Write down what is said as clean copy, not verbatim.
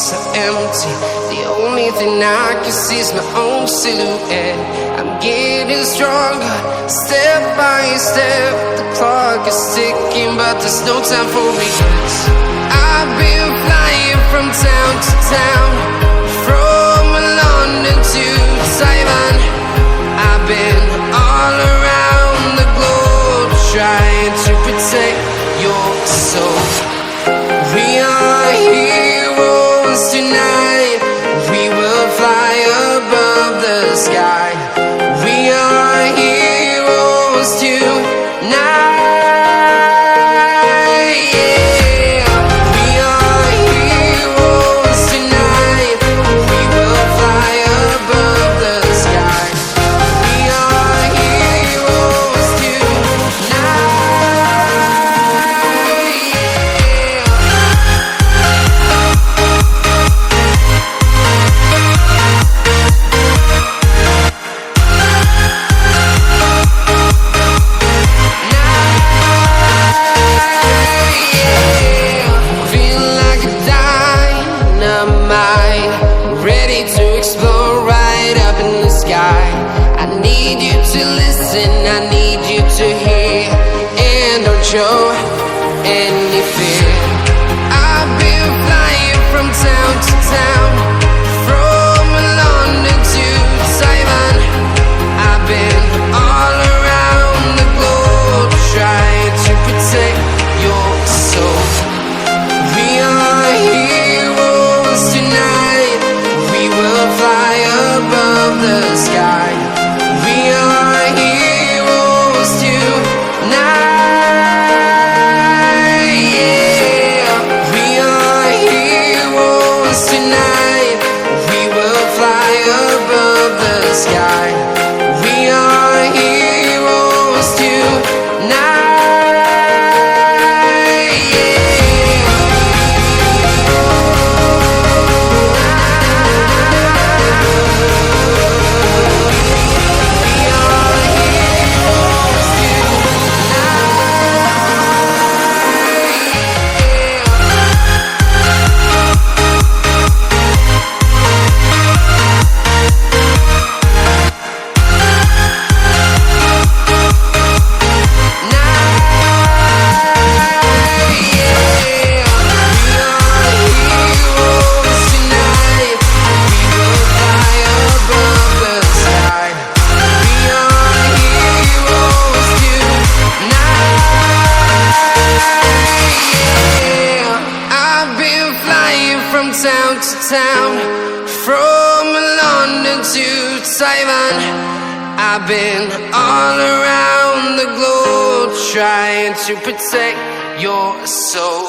so empty. The only thing I can see is my own silhouette. I'm getting stronger, step by step. The clock is ticking, but there's no time for regrets. I've been flying from town to town, from London to Taiwan. I've been all around the globe, trying to protect your soul. We are heroes tonight. We will fly above the sky. We are heroes tonight. Yeah. We are heroes tonight. We will fly above the sky. We are heroes tonight. I need you to listen, I need you to hear, and don't show any fear. I've been flying from town to town, from London to Taiwan. I've been all around the globe, trying to protect your soul. We are heroes tonight. We will fly above the sky. We are heroes tonight. Yeah. We are heroes tonight. We will fly above the sky. We are heroes tonight. From town to town, from London to Taiwan. I've been all around the globe, trying to protect your soul.